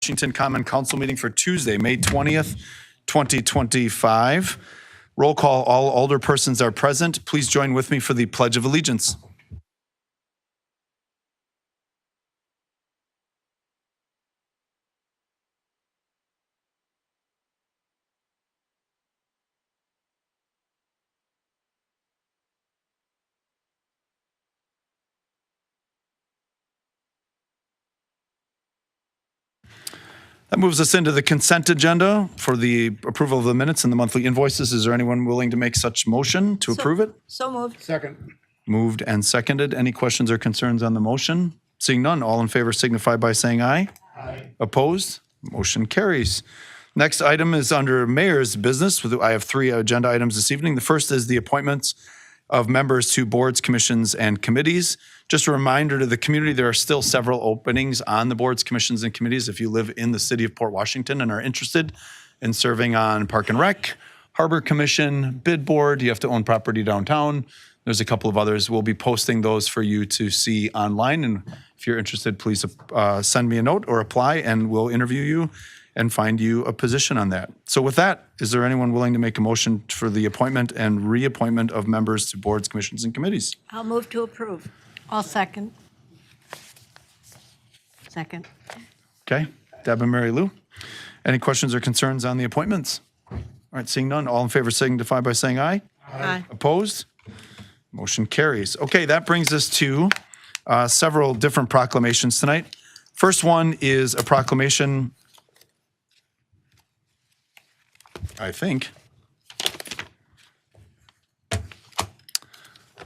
Washington Common Council meeting for Tuesday, May 20th, 2025. Roll call, all alder persons are present. Please join with me for the Pledge of Allegiance. That moves us into the consent agenda for the approval of the minutes and the monthly invoices. Is there anyone willing to make such motion to approve it? So moved. Second. Moved and seconded. Any questions or concerns on the motion? Seeing none, all in favor signify by saying aye. Aye. Opposed? Motion carries. Next item is under mayor's business. I have 3 agenda items this evening. The first is the appointments of members to boards, commissions, and committees. Just a reminder to the community, there are still several openings on the boards, commissions, and committees. If you live in the city of Port Washington and are interested in serving on Park and Rec, Harbor Commission, Bid Board, you have to own property downtown. There's a couple of others. We'll be posting those for you to see online. And if you're interested, please send me a note or apply and we'll interview you and find you a position on that. So with that, is there anyone willing to make a motion for the appointment and reappointment of members to boards, commissions, and committees? I'll move to approve. I'll second. Second. Okay, Deb and Mary Lou. Any questions or concerns on the appointments? All right, seeing none, all in favor signify by saying aye. Aye. Opposed? Motion carries. Okay, that brings us to several different proclamations tonight. First one is a proclamation, I think.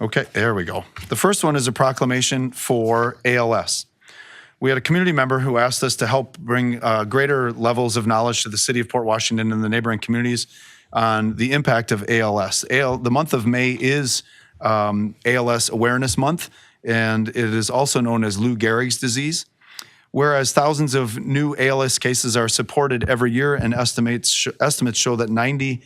Okay, there we go. The first one is a proclamation for ALS. We had a community member who asked us to help bring greater levels of knowledge to the city of Port Washington and the neighboring communities on the impact of ALS. The month of May is ALS Awareness Month, and it is also known as Lou Gehrig's disease. Whereas thousands of new ALS cases are supported every year, and estimates show that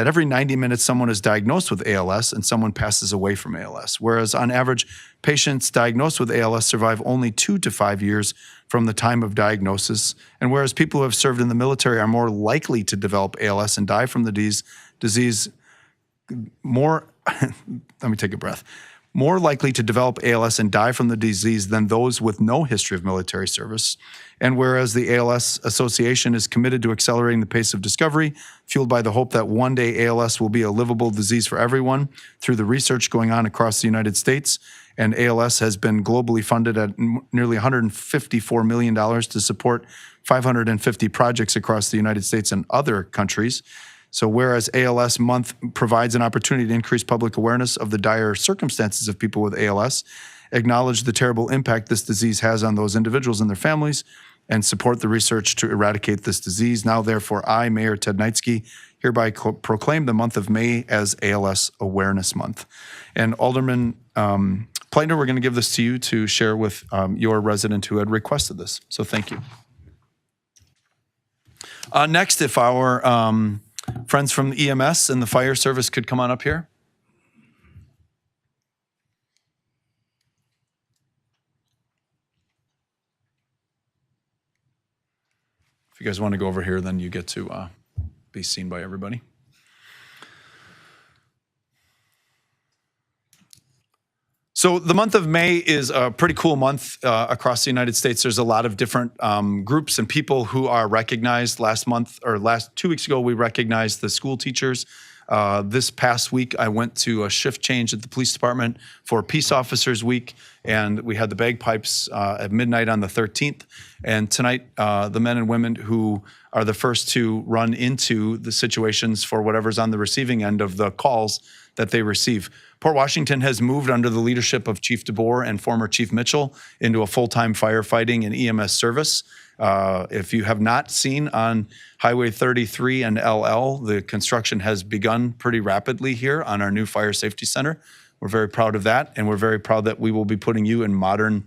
every 90 minutes someone is diagnosed with ALS and someone passes away from ALS. Whereas on average, patients diagnosed with ALS survive only 2 to 5 years from the time of diagnosis. And whereas people who have served in the military are more likely to develop ALS and die from the disease more, let me take a breath, more likely to develop ALS and die from the disease than those with no history of military service. And whereas the ALS Association is committed to accelerating the pace of discovery, fueled by the hope that one day ALS will be a livable disease for everyone through the research going on across the United States. And ALS has been globally funded at nearly $154 million to support 550 projects across the United States and other countries. So whereas ALS Month provides an opportunity to increase public awareness of the dire circumstances of people with ALS, acknowledge the terrible impact this disease has on those individuals and their families, and support the research to eradicate this disease. Now, therefore, I, Mayor Ted Neitzke, hereby proclaim the month of May as ALS Awareness Month. And Alderman Pleitner, we're going to give this to you to share with your resident who had requested this. So thank you. Next, if our friends from the EMS and the fire service could come on up here. If you guys want to go over here, then you get to be seen by everybody. So the month of May is a pretty cool month across the United States. There's a lot of different groups and people who are recognized. Last 2 weeks ago, we recognized the school teachers. This past week, I went to a shift change at the police department for Peace Officers Week, and we had the bagpipes at midnight on the 13th. And tonight, the men and women who are the first to run into the situations for whatever's on the receiving end of the calls that they receive. Port Washington has moved under the leadership of Chief DeBoer and former Chief Mitchell into a full-time firefighting and EMS service. If you have not seen on Highway 33 and LL, the construction has begun pretty rapidly here on our new fire safety center. We're very proud of that, and we're very proud that we will be putting you in modern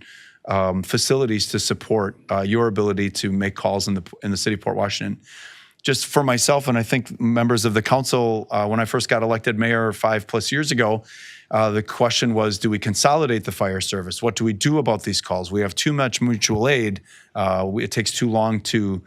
facilities to support your ability to make calls in the city of Port Washington. just for myself, and I think members of the council, when I first got elected mayor 5+ years ago, the question was, do we consolidate the fire service? What do we do about these calls? We have too much mutual aid. It takes too long to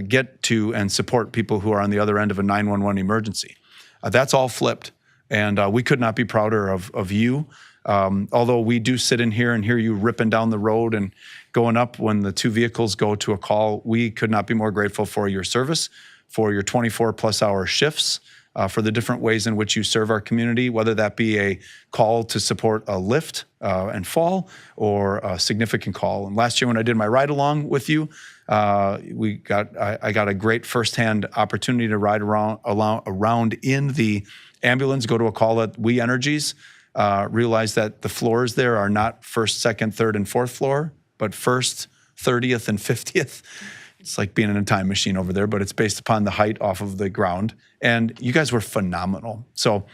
get to and support people who are on the other end of a 911 emergency. That's all flipped, and we could not be prouder of you. Although we do sit in here and hear you ripping down the road and going up when the two vehicles go to a call, we could not be more grateful for your service, for your 24+ hour shifts, for the different ways in which you serve our community, whether that be a call to support a lift and fall or a significant call. And last year when I did my ride along with you, I got a great firsthand opportunity to ride around in the ambulance, go to a call at We Energies, realize that the floors there are not first, second, third, and fourth floor, but first, 30th, and 50th. It's like being in a time machine over there, but it's based upon the height off of the ground. And you guys were phenomenal. So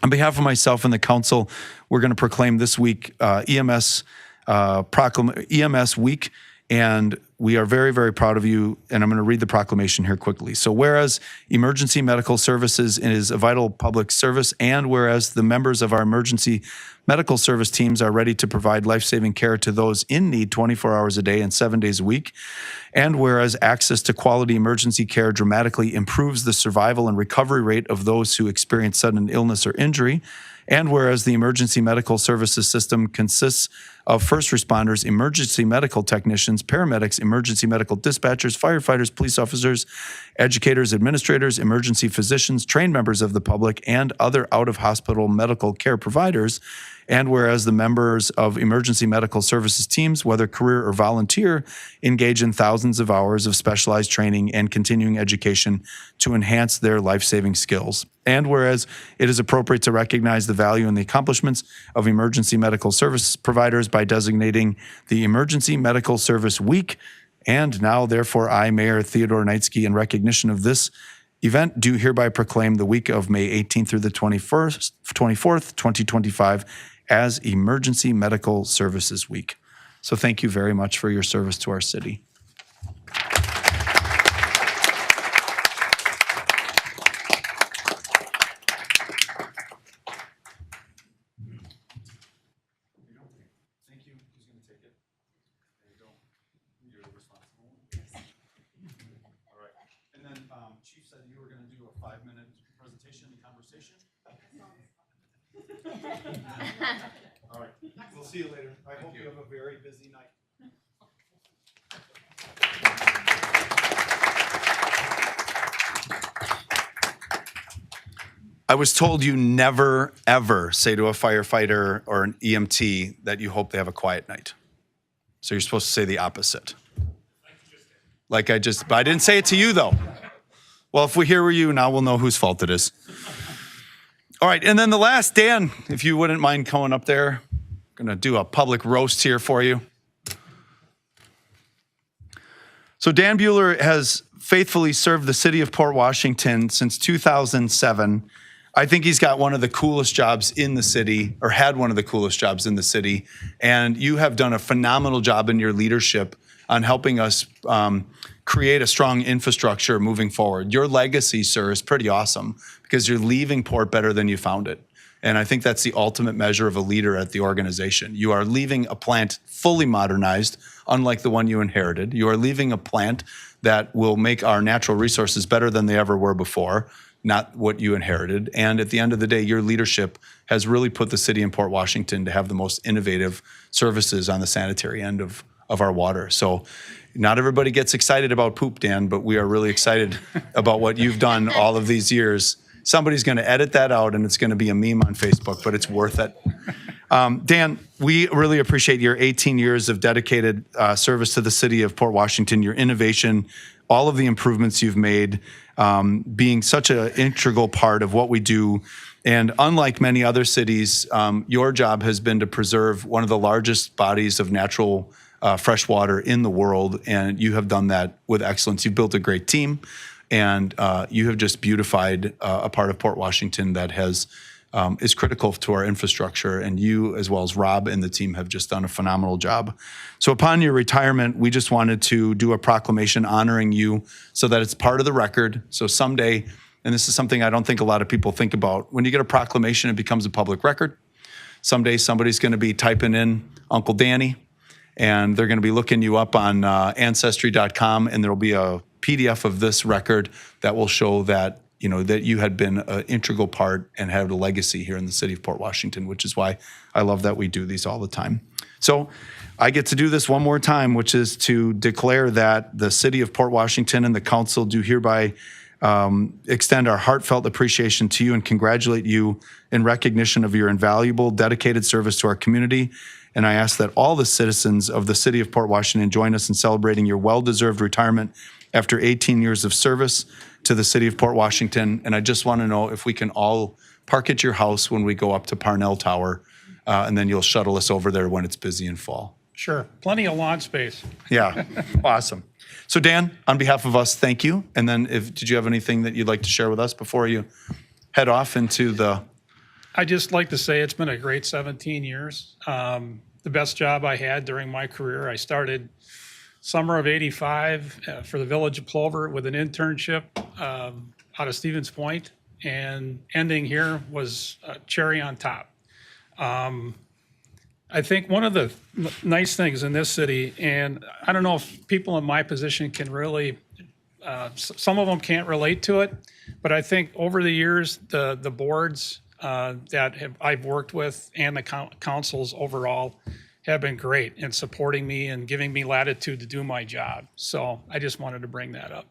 on behalf of myself and the council, we're going to proclaim this week EMS Week. And we are very, very proud of you. And I'm going to read the proclamation here quickly. So whereas emergency medical services is a vital public service, and whereas the members of our emergency medical service teams are ready to provide life-saving care to those in need 24 hours a day and 7 days a week, and whereas access to quality emergency care dramatically improves the survival and recovery rate of those who experience sudden illness or injury, and whereas the emergency medical services system consists of first responders, emergency medical technicians, paramedics, emergency medical dispatchers, firefighters, police officers, educators, administrators, emergency physicians, trained members of the public, and other out-of-hospital medical care providers. And whereas the members of emergency medical services teams, whether career or volunteer, engage in thousands of hours of specialized training and continuing education to enhance their life-saving skills. And whereas it is appropriate to recognize the value and the accomplishments of emergency medical service providers by designating the Emergency Medical Service Week. And now, therefore, I, Mayor Theodore Knightsky, in recognition of this event, do hereby proclaim the week of May 18th through the 24th, 2025, as Emergency Medical Services Week. So thank you very much for your service to our city. Thank you. Who's going to take it? There you go. You're the responsible one. All right. And then Chief said you were going to do a 5-minute presentation and conversation. All right. We'll see you later. I hope you have a very busy night. I was told you never, ever say to a firefighter or an EMT that you hope they have a quiet night. So you're supposed to say the opposite. But I didn't say it to you though. Well, if we hear were you, now we'll know whose fault it is. All right, and then the last, Dan, if you wouldn't mind coming up there. I'm gonna do a public roast here for you. So Dan Bueller has faithfully served the city of Port Washington since 2007. I think he's got one of the coolest jobs in the city, or had one of the coolest jobs in the city. And you have done a phenomenal job in your leadership on helping us create a strong infrastructure moving forward. Your legacy, sir, is pretty awesome because you're leaving Port better than you found it. And I think that's the ultimate measure of a leader at the organization. You are leaving a plant fully modernized, unlike the one you inherited. You are leaving a plant that will make our natural resources better than they ever were before, not what you inherited. And at the end of the day, your leadership has really put the city in Port Washington to have the most innovative services on the sanitary end of our water. So not everybody gets excited about poop, Dan, but we are really excited about what you've done all of these years. Somebody's going to edit that out and it's going to be a meme on Facebook, but it's worth it. Dan, we really appreciate your 18 years of dedicated service to the city of Port Washington, your innovation, all of the improvements you've made, being such an integral part of what we do. And unlike many other cities, your job has been to preserve one of the largest bodies of natural fresh water in the world, and you have done that with excellence. You've built a great team, and you have just beautified a part of Port Washington that has is critical to our infrastructure. And you, as well as Rob and the team, have just done a phenomenal job. So upon your retirement, we just wanted to do a proclamation honoring you so that it's part of the record. So someday, and this is something I don't think a lot of people think about, when you get a proclamation, it becomes a public record. Someday somebody's going to be typing in Uncle Danny, and they're going to be looking you up on Ancestry.com, and there will be a PDF of this record that will show that that you had been an integral part and had a legacy here in the city of Port Washington, which is why I love that we do these all the time. So I get to do this one more time, which is to declare that the city of Port Washington and the council do hereby extend our heartfelt appreciation to you and congratulate you in recognition of your invaluable, dedicated service to our community. And I ask that all the citizens of the city of Port Washington join us in celebrating your well-deserved retirement after 18 years of service to the city of Port Washington. And I just want to know if we can all park at your house when we go up to Parnell Tower, and then you'll shuttle us over there when it's busy in fall. Sure, plenty of lawn space. Yeah, awesome. So Dan, on behalf of us, thank you. And then did you have anything that you'd like to share with us before you head off into the... I'd just like to say it's been a great 17 years. The best job I had during my career. I started summer of '85 for the Village of Plover with an internship out of Stevens Point, and ending here was a cherry on top. I think one of the nice things in this city, and I don't know if people in my position can really, some of them can't relate to it, but I think over the years, the boards that I've worked with and the councils overall have been great in supporting me and giving me latitude to do my job. So I just wanted to bring that up.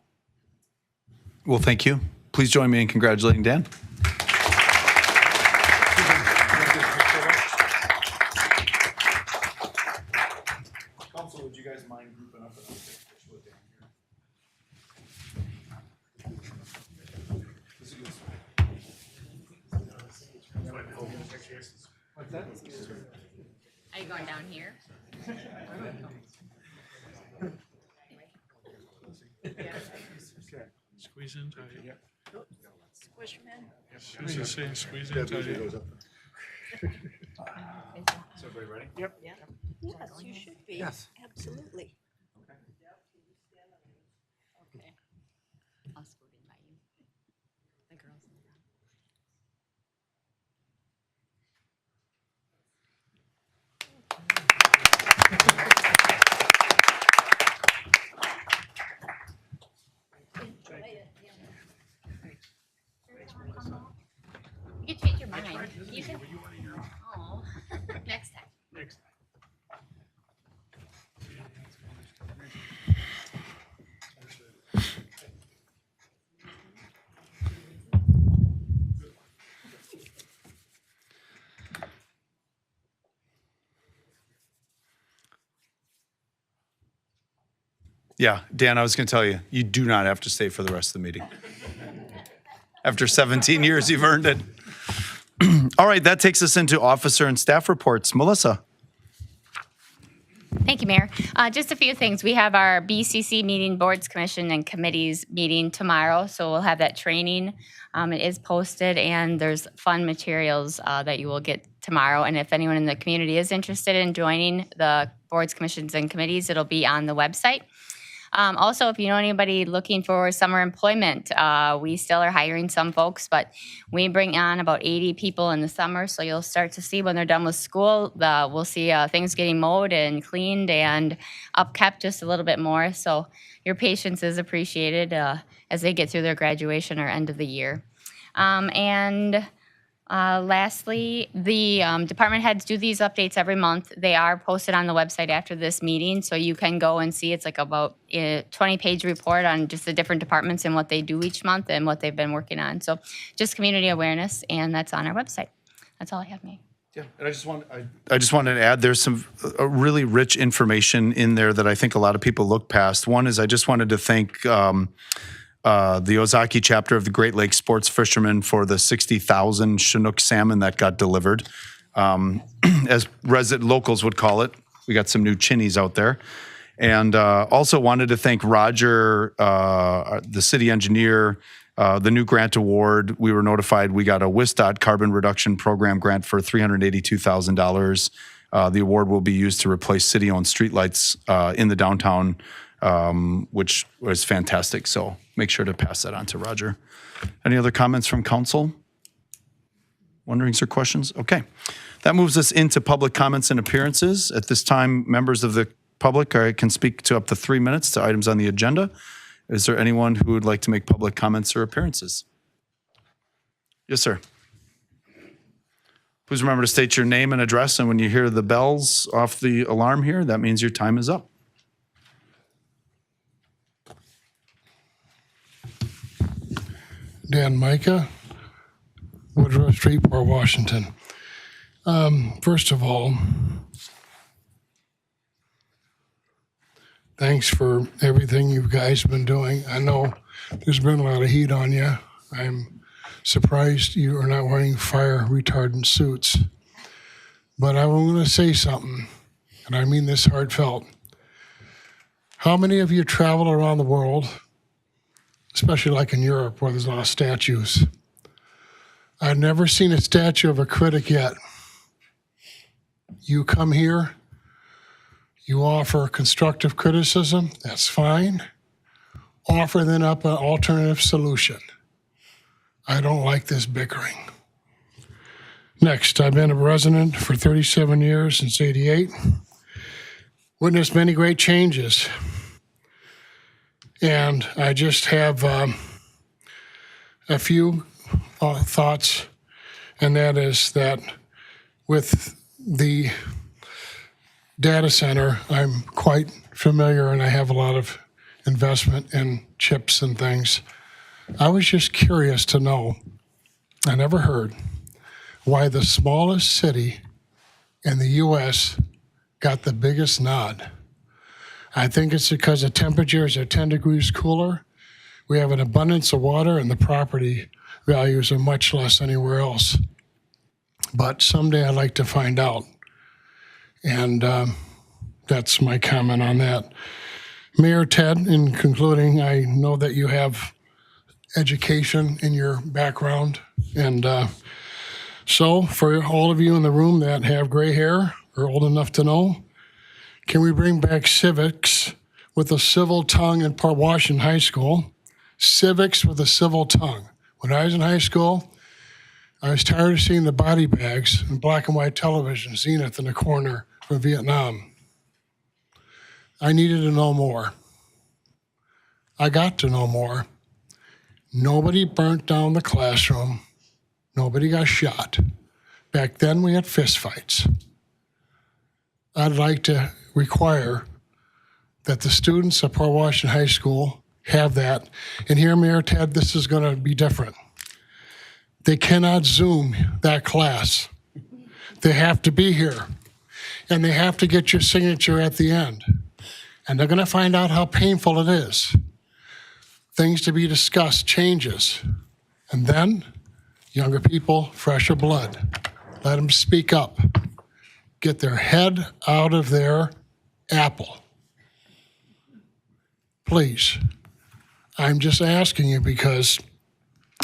Well, thank you. Please join me in congratulating Dan. Council, would you guys mind grouping up and I'll take a picture with Dan here? Are you going down here? Squeeze in tight. Squish them in. Squeeze in, squeeze in tight. Is everybody ready? Yep. Yes, you should be. Yes. Absolutely. Okay. I'll scoot in by you. The girls in the front. You can change your mind. You can. Oh, next time. Next. Yeah, Dan, I was going to tell you, you do not have to stay for the rest of the meeting. After 17 years, you've earned it. All right, that takes us into officer and staff reports. Melissa. Thank you, Mayor. Just a few things. We have our BCC meeting, Boards, Commission, and Committees meeting tomorrow, so we'll have that training. It is posted, and there's fun materials that you will get tomorrow. And if anyone in the community is interested in joining the Boards, Commissions, and Committees, it'll be on the website. Also, if you know anybody looking for summer employment, we still are hiring some folks, but we bring on about 80 people in the summer, so you'll start to see when they're done with school, we'll see things getting mowed and cleaned and upkept just a little bit more. So your patience is appreciated as they get through their graduation or end of the year. Lastly, the department heads do these updates every month. They are posted on the website after this meeting, so you can go and see. It's like about a 20-page report on just the different departments and what they do each month and what they've been working on. So just community awareness, and that's on our website. That's all I have, May. Yeah, and I just wanted to add, there's some really rich information in there that I think a lot of people look past. One is I just wanted to thank the Ozaki chapter of the Great Lakes Sports Fishermen for the 60,000 Chinook salmon that got delivered. As resident locals would call it, we got some new chinnies out there. And also wanted to thank Roger, the city engineer, the new grant award. We were notified we got a WISDOT Carbon Reduction Program grant for $382,000. The award will be used to replace city-owned streetlights in the downtown, which was fantastic. So make sure to pass that on to Roger. Any other comments from council? Wonderings or questions? Okay. That moves us into public comments and appearances. At this time, members of the public can speak to up to 3 minutes to items on the agenda. Is there anyone who would like to make public comments or appearances? Yes, sir. Please remember to state your name and address, and when you hear the bells off the alarm here, that means your time is up. Dan Micah, Woodrow Street, Port Washington. First of all, thanks for everything you guys been doing. I know there's been a lot of heat on you. I'm surprised you are not wearing fire retardant suits. But I want to say something, and I mean this heartfelt. How many of you travel around the world, especially like in Europe where there's a lot of statues? I've never seen a statue of a critic yet. You come here, you offer constructive criticism, that's fine. Offer then up an alternative solution. I don't like this bickering. Next, I've been a resident for 37 years since '88. Witnessed many great changes. And I just have a few thoughts, and that is that with the data center, I'm quite familiar and I have a lot of investment in chips and things. I was just curious to know, I never heard, why the smallest city in the U.S. got the biggest nod. I think it's because the temperatures are 10 degrees cooler. We have an abundance of water and the property values are much less anywhere else. But someday I'd like to find out. And that's my comment on that. Mayor Ted, in concluding, I know that you have education in your background. And so for all of you in the room that have gray hair or old enough to know, can we bring back civics with a civil tongue in Port Washington High School? Civics with a civil tongue. When I was in high school, I was tired of seeing the body bags and black and white television, Zenith in the corner from Vietnam. I needed to know more. I got to know more. Nobody burnt down the classroom. Nobody got shot. Back then we had fistfights. I'd like to require that the students of Port Washington High School have that. And here, Mayor Ted, this is going to be different. They cannot Zoom that class. They have to be here. And they have to get your signature at the end. And they're going to find out how painful it is. Things to be discussed, changes. And then, younger people, fresher blood. Let them speak up. Get their head out of their apple. Please. I'm just asking you because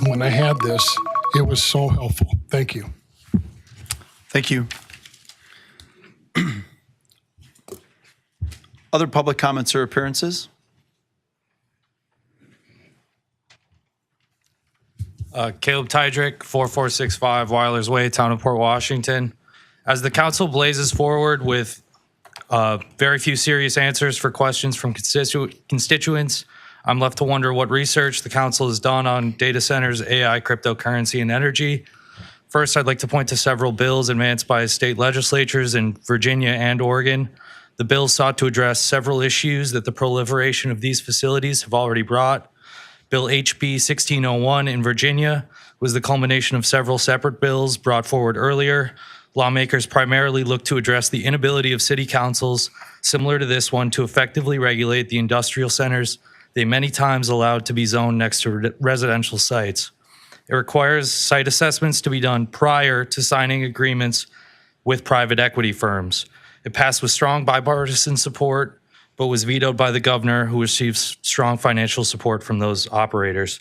when I had this, it was so helpful. Thank you. Thank you. Other public comments or appearances? Caleb Tydrick, 4465 Weilers Way, Town of Port Washington. As the council blazes forward with very few serious answers for questions from constituents, I'm left to wonder what research the council has done on data centers, AI, cryptocurrency, and energy. First, I'd like to point to several bills advanced by state legislatures in Virginia and Oregon. The bills sought to address several issues that the proliferation of these facilities have already brought. Bill HB 1601 in Virginia was the culmination of several separate bills brought forward earlier. Lawmakers primarily looked to address the inability of city councils, similar to this one, to effectively regulate the industrial centers they many times allowed to be zoned next to residential sites. It requires site assessments to be done prior to signing agreements with private equity firms. It passed with strong bipartisan support but was vetoed by the governor, who receives strong financial support from those operators.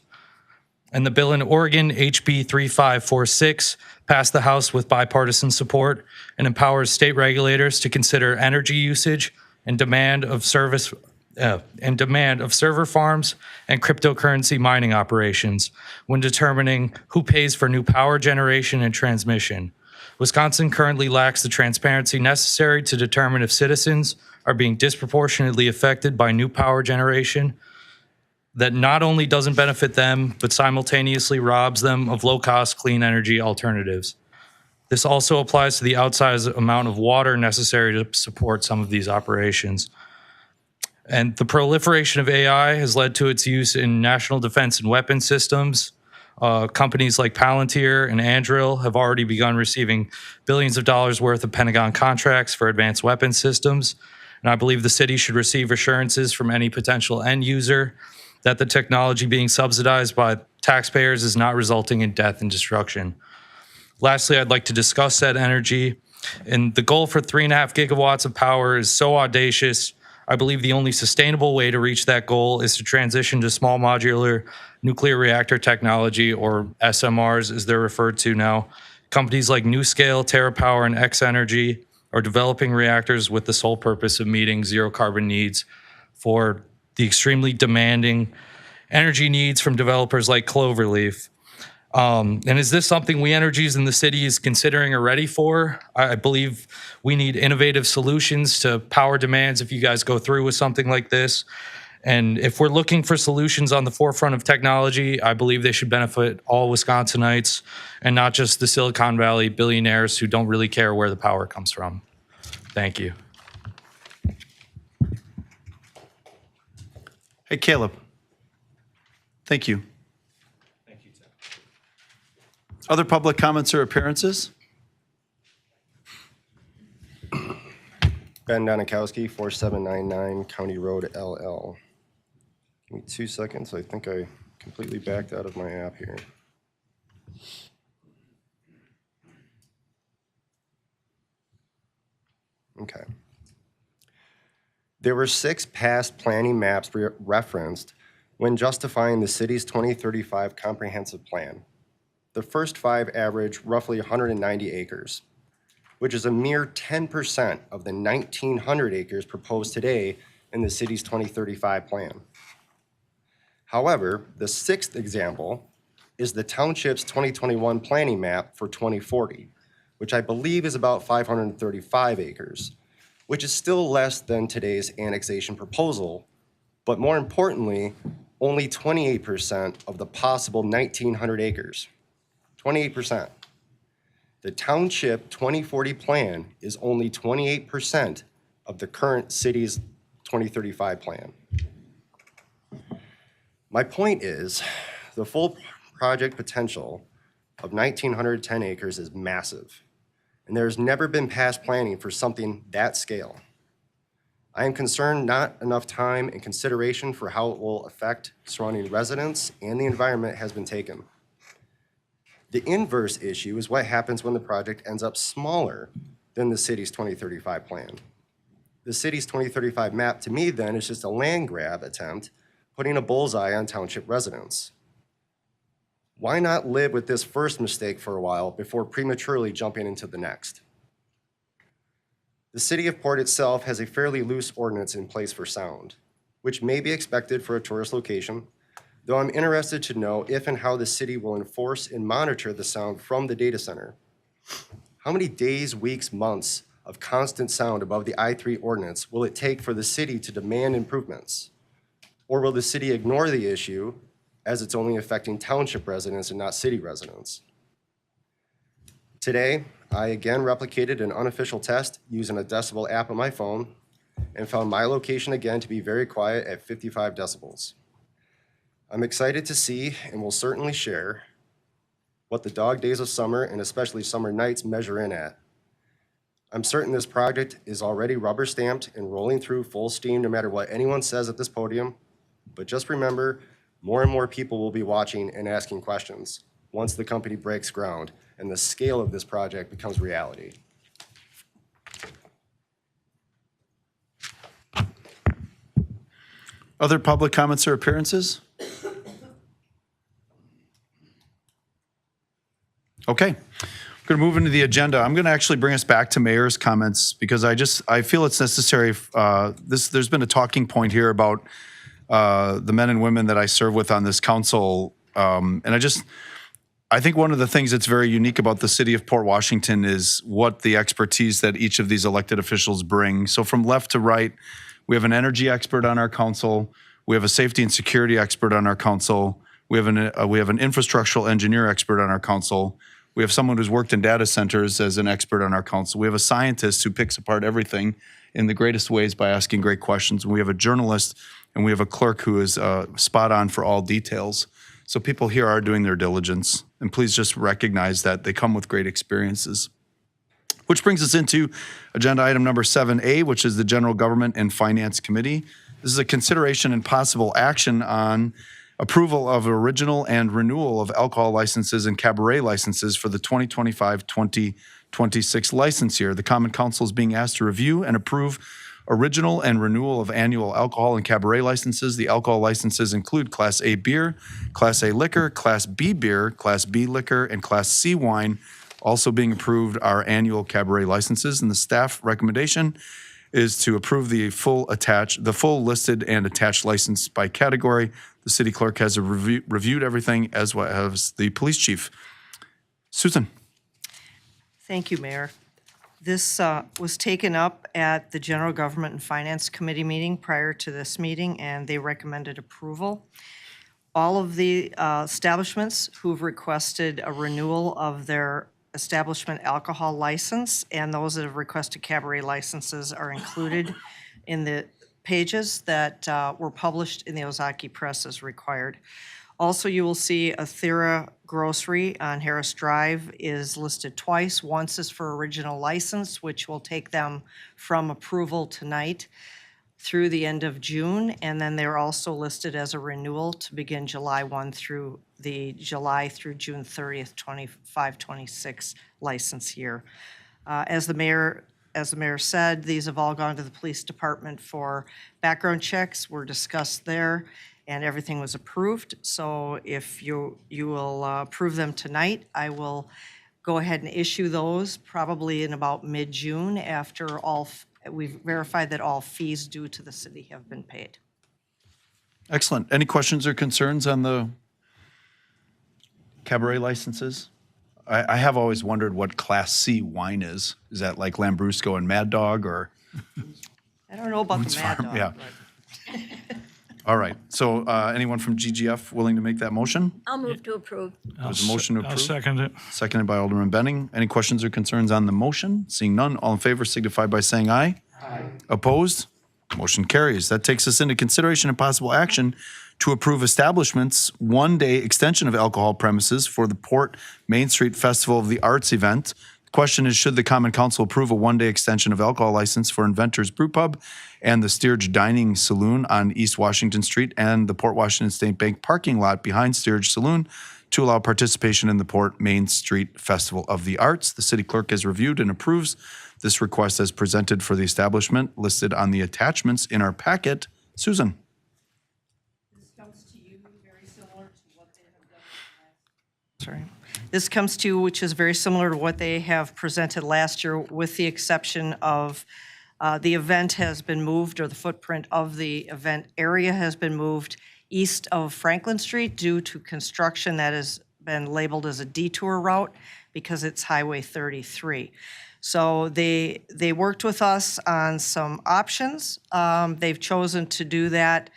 And the bill in Oregon, HB 3546, passed the House with bipartisan support and empowers state regulators to consider energy usage and demand of server farms and cryptocurrency mining operations when determining who pays for new power generation and transmission. Wisconsin currently lacks the transparency necessary to determine if citizens are being disproportionately affected by new power generation that not only doesn't benefit them, but simultaneously robs them of low-cost clean energy alternatives. This also applies to the outsized amount of water necessary to support some of these operations. And the proliferation of AI has led to its use in national defense and weapons systems. Companies like Palantir and Anduril have already begun receiving billions of dollars worth of Pentagon contracts for advanced weapons systems. And I believe the city should receive assurances from any potential end user that the technology being subsidized by taxpayers is not resulting in death and destruction. Lastly, I'd like to discuss said energy. And the goal for 3.5 gigawatts of power is so audacious. I believe the only sustainable way to reach that goal is to transition to small modular nuclear reactor technology, or SMRs as they're referred to now. Companies like NuScale, TerraPower, and X Energy are developing reactors with the sole purpose of meeting zero carbon needs for the extremely demanding energy needs from developers like Cloverleaf. And is this something We Energies in the city is considering or ready for? I believe we need innovative solutions to power demands if you guys go through with something like this. And if we're looking for solutions on the forefront of technology, I believe they should benefit all Wisconsinites and not just the Silicon Valley billionaires who don't really care where the power comes from. Thank you. Hey, Caleb. Thank you. Thank you, Tim. Other public comments or appearances? Ben Donikowski, 4799 County Road, LL. Give me 2 seconds. I think I completely backed out of my app here. Okay. There were 6 past planning maps referenced when justifying the city's 2035 comprehensive plan. The first 5 average roughly 190 acres, which is a mere 10% of the 1,900 acres proposed today in the city's 2035 plan. However, the 6th example is the township's 2021 planning map for 2040, which I believe is about 535 acres, which is still less than today's annexation proposal, but more importantly, only 28% of the possible 1,900 acres. 28%. The township 2040 plan is only 28% of the current city's 2035 plan. My point is, the full project potential of 1,910 acres is massive, and there has never been past planning for something that scale. I am concerned not enough time and consideration for how it will affect surrounding residents and the environment has been taken. The inverse issue is what happens when the project ends up smaller than the city's 2035 plan. The city's 2035 map, to me then, is just a land grab attempt, putting a bullseye on township residents. Why not live with this first mistake for a while before prematurely jumping into the next? The city of Port itself has a fairly loose ordinance in place for sound, which may be expected for a tourist location, though I'm interested to know if and how the city will enforce and monitor the sound from the data center. How many days, weeks, months of constant sound above the I-3 ordinance will it take for the city to demand improvements? Or will the city ignore the issue as it's only affecting township residents and not city residents? Today, I again replicated an unofficial test using a decibel app on my phone and found my location again to be very quiet at 55 decibels. I'm excited to see and will certainly share what the dog days of summer and especially summer nights measure in at. I'm certain this project is already rubber stamped and rolling through full steam no matter what anyone says at this podium, but just remember, more and more people will be watching and asking questions once the company breaks ground and the scale of this project becomes reality. Other public comments or appearances? Okay, I'm going to move into the agenda. I'm going to actually bring us back to mayor's comments because I feel it's necessary. There's been a talking point here about the men and women that I serve with on this council. And I think one of the things that's very unique about the city of Port Washington is what the expertise that each of these elected officials bring. So from left to right, we have an energy expert on our council. We have a safety and security expert on our council. We have an infrastructural engineer expert on our council. We have someone who's worked in data centers as an expert on our council. We have a scientist who picks apart everything in the greatest ways by asking great questions. And we have a journalist and we have a clerk who is spot on for all details. So people here are doing their diligence. And please just recognize that they come with great experiences. Which brings us into agenda item number 7A, which is the General Government and Finance Committee. This is a consideration and possible action on approval of original and renewal of alcohol licenses and cabaret licenses for the 2025-2026 license year. The Common Council is being asked to review and approve original and renewal of annual alcohol and cabaret licenses. The alcohol licenses include Class A beer, Class A liquor, Class B beer, Class B liquor, and Class C wine. Also being approved are annual cabaret licenses, and the staff recommendation is to approve the full listed and attached license by category. The city clerk has reviewed everything, as well as the police chief. Susan. Thank you, Mayor. This was taken up at the General Government and Finance Committee meeting prior to this meeting, and they recommended approval. All of the establishments who've requested a renewal of their establishment alcohol license and those that have requested cabaret licenses are included in the pages that were published in the Ozaki Press as required. Also, you will see Athira Grocery on Harris Drive is listed twice. Once is for original license, which will take them from approval tonight through the end of June, and then they're also listed as a renewal to begin July 1 through the July through June 30th, 25-26 license year. As the mayor said, these have all gone to the police department for background checks, were discussed there, and everything was approved. So if you will approve them tonight, I will go ahead and issue those probably in about mid-June after we've verified that all fees due to the city have been paid. Excellent. Any questions or concerns on the cabaret licenses? I have always wondered what Class C wine is. Is that like Lambrusco and Mad Dog, or? I don't know about the Mad Dog. Yeah. But All right. So anyone from GGF willing to make that motion? I'll move to approve. There's a motion to I'll approve. second it. Seconded by Alderman Benning. Any questions or concerns on the motion? Seeing none, all in favor signify by saying aye. Aye. Opposed? Motion carries. That takes us into consideration and possible action to approve establishments' one-day extension of alcohol premises for the Port Main Street Festival of the Arts event. The question is, should the Common Council approve a one-day extension of alcohol license for Inventors Brew Pub and the Steerage Dining Saloon on East Washington Street and the Port Washington State Bank parking lot behind Steerage Saloon to allow participation in the Port Main Street Festival of the Arts? The city clerk has reviewed and approves this request as presented for the establishment listed on the attachments in our packet. Susan. Sorry. This comes to you, which is very similar to what they have presented last year, with the exception of the event has been moved, or the footprint of the event area has been moved east of Franklin Street due to construction that has been labeled as a detour route because it's Highway 33. So they worked with us on some options. They've chosen to do that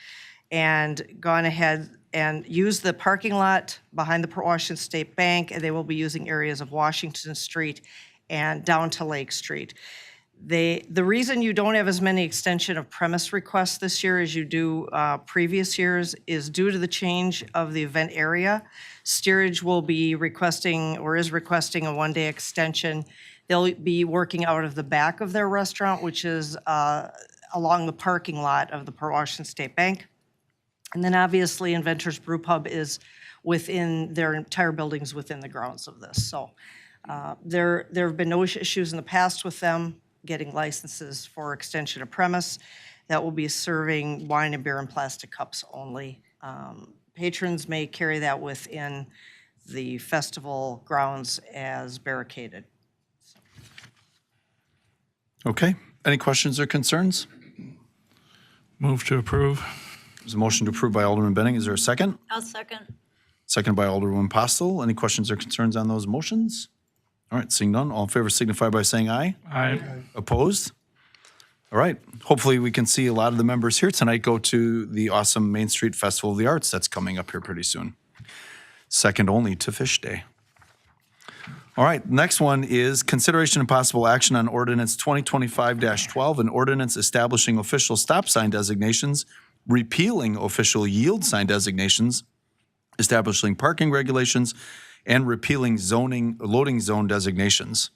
and gone ahead and use the parking lot behind the Port Washington State Bank, and they will be using areas of Washington Street and down to Lake Street. The reason you don't have as many extension of premise requests this year as you do previous years is due to the change of the event area. Steerage will be requesting, or is requesting, a one-day extension. They'll be working out of the back of their restaurant, which is along the parking lot of the Port Washington State Bank. And then obviously Inventors Brew Pub is within their entire buildings within the grounds of this. So there have been no issues in the past with them getting licenses for extension of premise. that will be serving wine and beer in plastic cups only. Patrons may carry that within the festival grounds as barricaded. Okay, any questions or concerns? Move to approve. There's a motion to approve by Alderman Benning. Is there a second? I'll second. Second by Alderwoman Postle. Any questions or concerns on those motions? All right, seeing none, all in favor signify by saying aye. Aye. Opposed? All right, hopefully we can see a lot of the members here tonight go to the awesome Main Street Festival of the Arts that's coming up here pretty soon. Second only to Fish Day. All right, next one is consideration and possible action on ordinance 2025-12, an ordinance establishing official stop sign designations, repealing official yield sign designations, establishing parking regulations, and repealing loading zone designations.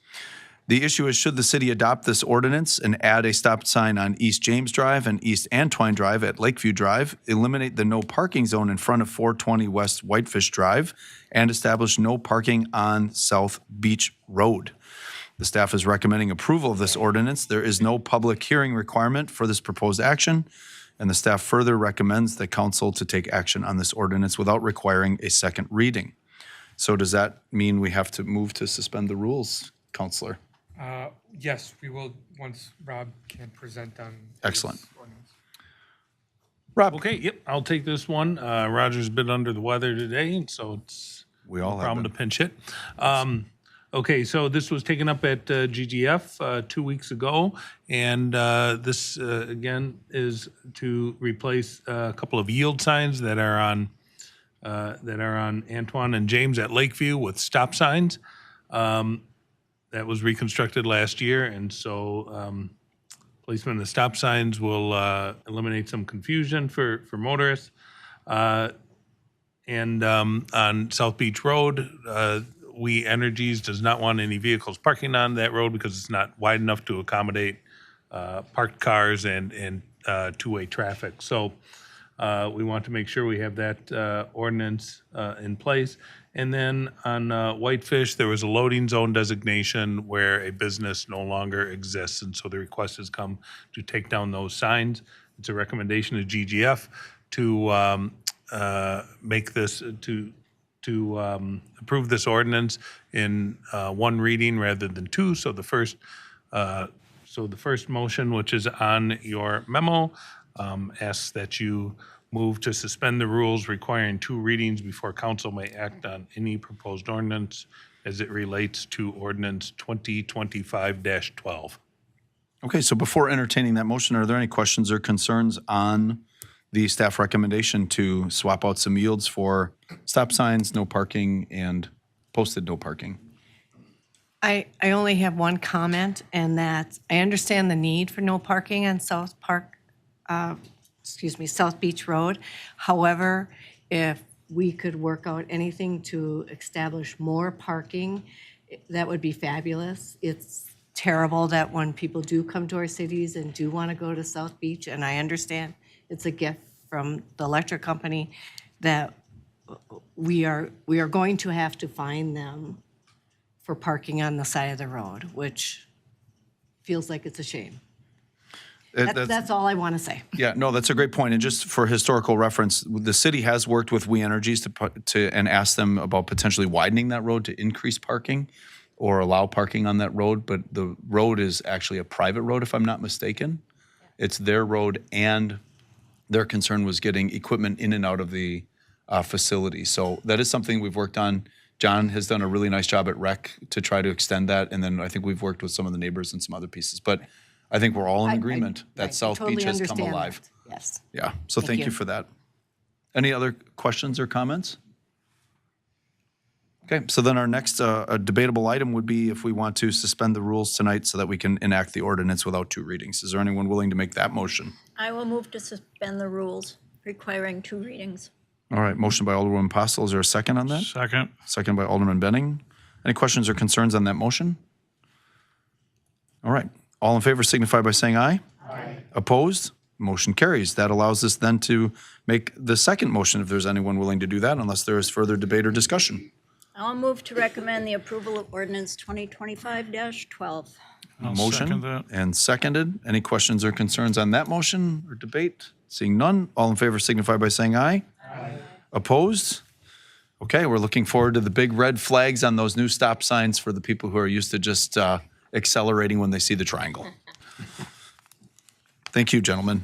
The issue is, should the city adopt this ordinance and add a stop sign on East James Drive and East Antwine Drive at Lakeview Drive, eliminate the no parking zone in front of 420 West Whitefish Drive, and establish no parking on South Beach Road. The staff is recommending approval of this ordinance. There is no public hearing requirement for this proposed action, and the staff further recommends the council to take action on this ordinance without requiring a second reading. So does that mean we have to move to suspend the rules, Counselor? Yes, we will, once Rob can present on. Excellent. this ordinance. Rob? Okay, yep, I'll take this one. Roger's been under the weather today, and so it's We all no have problem been. to pinch hit. Okay, so this was taken up at GGF 2 weeks ago, and this, again, is to replace a couple of yield signs that are on Antoine and James at Lakeview with stop signs. That was reconstructed last year, and so placement of stop signs will eliminate some confusion for motorists. And on South Beach Road, We Energies does not want any vehicles parking on that road because it's not wide enough to accommodate parked cars and two-way traffic. So we want to make sure we have that ordinance in place. And then on Whitefish, there was a loading zone designation where a business no longer exists. And so the request has come to take down those signs. It's a recommendation to GGF to make this, to approve this ordinance in one reading rather than two. So the first motion, which is on your memo, asks that you move to suspend the rules requiring two readings before council may act on any proposed ordinance as it relates to ordinance 2025-12. Okay, so before entertaining that motion, are there any questions or concerns on the staff recommendation to swap out some yields for stop signs, no parking, and posted no parking? I only have one comment, and that I understand the need for no parking on South Beach Road. However, if we could work out anything to establish more parking, that would be fabulous. It's terrible that when people do come to our cities and do want to go to South Beach, and I understand it's a gift from the electric company, that we are going to have to fine them for parking on the side of the road, which feels like it's a shame. That's all I want to say. Yeah, no, that's a great point. And just for historical reference, the city has worked with We Energies and asked them about potentially widening that road to increase parking or allow parking on that road. But the road is actually a private road, if I'm not mistaken. It's their road, and their concern was getting equipment in and out of the facility. So that is something we've worked on. John has done a really nice job at REC to try to extend that. And then I think we've worked with some of the neighbors and some other pieces. But I think we're all in agreement Right, that I South totally Beach has come understand alive. that. Yes. Yeah, so thank you you. for that. Any other questions or comments? Okay, so then our next debatable item would be if we want to suspend the rules tonight so that we can enact the ordinance without two readings. Is there anyone willing to make that motion? I will move to suspend the rules requiring two readings. All right, motion by Alderwoman Postle. Is there a second on that? Second. Second by Alderman Benning. Any questions or concerns on that motion? All right, all in favor signify by saying aye. Aye. Opposed? Motion carries. That allows us then to make the second motion if there's anyone willing to do that, unless there is further debate or discussion. I'll move to recommend the approval of ordinance 2025-12. Motion second that. and seconded. Any questions or concerns on that motion or debate? Seeing none, all in favor signify by saying aye. Aye. Opposed? Okay, we're looking forward to the big red flags on those new stop signs for the people who are used to just accelerating when they see the triangle. Thank you, gentlemen.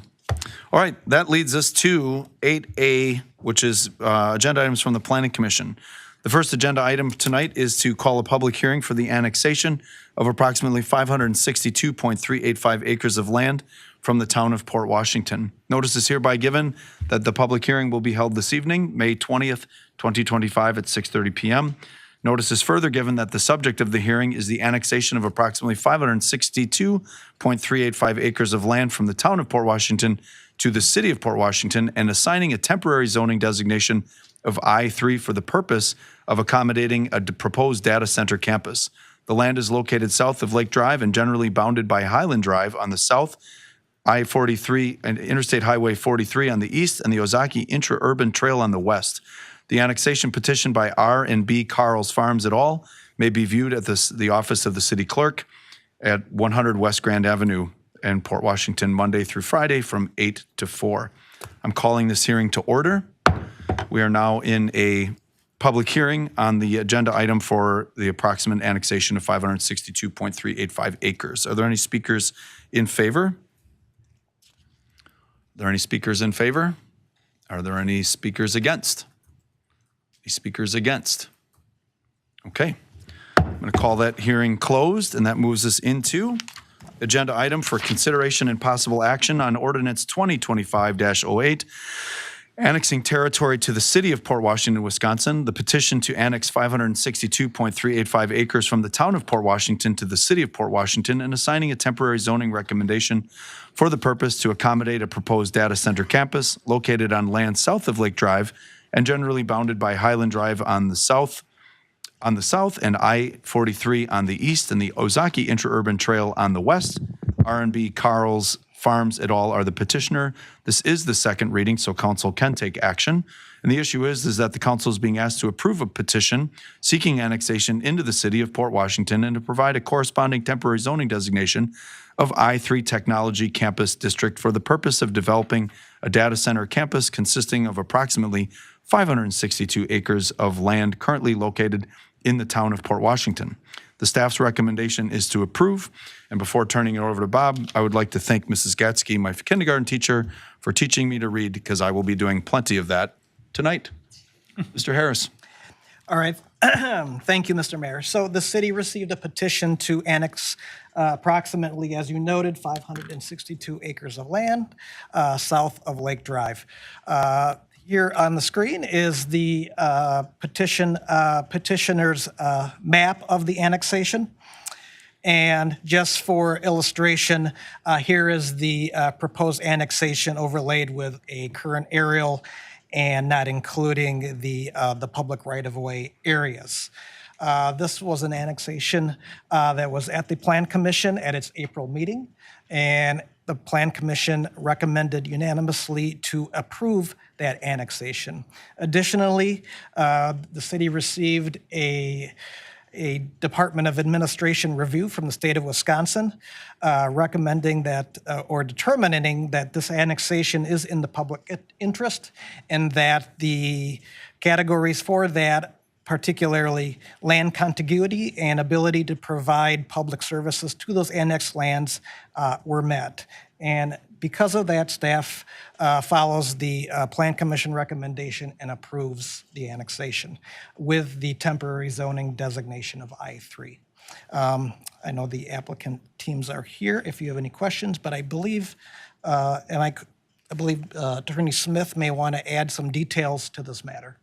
All right, that leads us to 8A, which is agenda items from the Planning Commission. The first agenda item tonight is to call a public hearing for the annexation of approximately 562.385 acres of land from the town of Port Washington. Notice is hereby given that the public hearing will be held this evening, May 20th, 2025 at 6:30 p.m. Notice is further given that the subject of the hearing is the annexation of approximately 562.385 acres of land from the town of Port Washington to the city of Port Washington and assigning a temporary zoning designation of I-3 for the purpose of accommodating a proposed data center campus. The land is located south of Lake Drive and generally bounded by Highland Drive on the south, I-43 and Interstate Highway 43 on the east, and the Ozaki Intra-Urban Trail on the west. The annexation petition by R&B Carl's Farms et al. May be viewed at the office of the city clerk at 100 West Grand Avenue in Port Washington, Monday through Friday from 8 to 4. I'm calling this hearing to order. We are now in a public hearing on the agenda item for the approximate annexation of 562.385 acres. Are there any speakers in favor? Are there any speakers in favor? Are there any speakers against? Any speakers against? Okay. I'm going to call that hearing closed, and that moves us into agenda item for consideration and possible action on ordinance 2025-08, annexing territory to the city of Port Washington, Wisconsin, the petition to annex 562.385 acres from the town of Port Washington to the city of Port Washington and assigning a temporary zoning recommendation for the purpose to accommodate a proposed data center campus located on land south of Lake Drive and generally bounded by Highland Drive on the south and I-43 on the east and the Ozaki Intra-Urban Trail on the west. R&B Carl's Farms et al. Are the petitioner. This is the second reading, so council can take action. And the issue is that the council is being asked to approve a petition seeking annexation into the city of Port Washington and to provide a corresponding temporary zoning designation of I-3 Technology Campus District for the purpose of developing a data center campus consisting of approximately 562 acres of land currently located in the town of Port Washington. The staff's recommendation is to approve. And before turning it over to Bob, I would like to thank Mrs. Gatsky, my kindergarten teacher, for teaching me to read, because I will be doing plenty of that tonight. Mr. Harris. All right. Thank you, Mr. Mayor. So the city received a petition to annex approximately, as you noted, 562 acres of land south of Lake Drive. Here on the screen is the petitioner's map of the annexation. And just for illustration, here is the proposed annexation overlaid with a current aerial and not including the public right-of-way areas. This was an annexation that was at the Plan Commission at its April meeting, and the Plan Commission recommended unanimously to approve that annexation. Additionally, the city received a Department of Administration review from the state of Wisconsin recommending that or determining that this annexation is in the public interest and that the categories for that, particularly land contiguity and ability to provide public services to those annexed lands, were met. And because of that, staff follows the Plan Commission recommendation and approves the annexation with the temporary zoning designation of I-3. I know the applicant teams are here if you have any questions, but I believe, I believe Attorney Smith may want to add some details to this matter.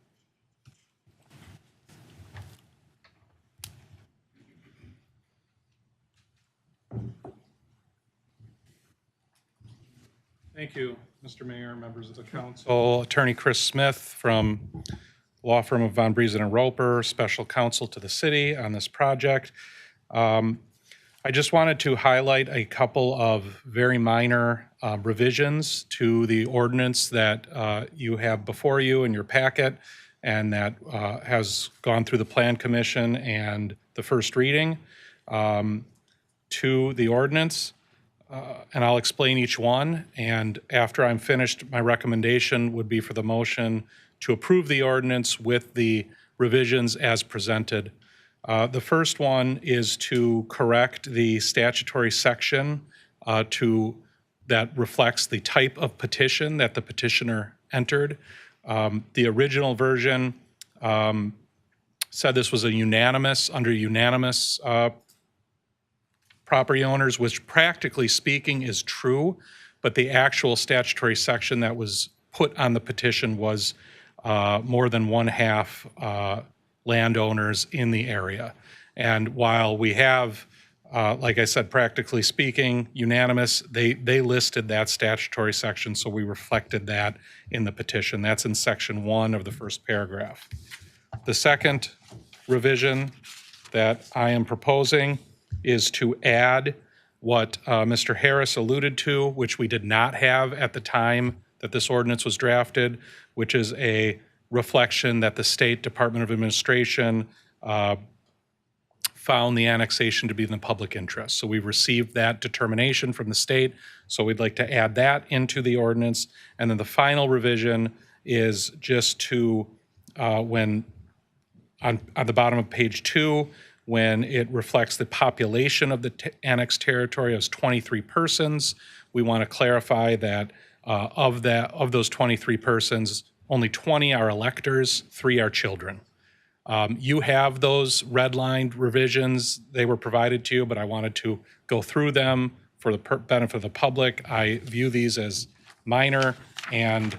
Thank you, Mr. Mayor, members of the council. Attorney Chris Smith from law firm of Von Briesen and Roper, special counsel to the city on this project. I just wanted to highlight a couple of very minor revisions to the ordinance that you have before you in your packet and that has gone through the Plan Commission and the first reading. to the ordinance, and I'll explain each one. And after I'm finished, my recommendation would be for the motion to approve the ordinance with the revisions as presented. The first one is to correct the statutory section that reflects the type of petition that the petitioner entered. The original version said this was under unanimous property owners, which practically speaking is true, but the actual statutory section that was put on the petition was more than 1/2 landowners in the area. And while we have, like I said, practically speaking, unanimous, they listed that statutory section, so we reflected that in the petition. That's in section 1 of the first paragraph. The second revision that I am proposing is to add what Mr. Harris alluded to, which we did not have at the time that this ordinance was drafted, which is a reflection that the State Department of Administration found the annexation to be in the public interest. So we received that determination from the state, so we'd like to add that into the ordinance. And then the final revision is just to, when on the bottom of page 2, when it reflects the population of the annexed territory as 23 persons, we want to clarify that of those 23 persons, only 20 are electors, 3 are children. You have those redlined revisions. They were provided to you, but I wanted to go through them for the benefit of the public. I view these as minor and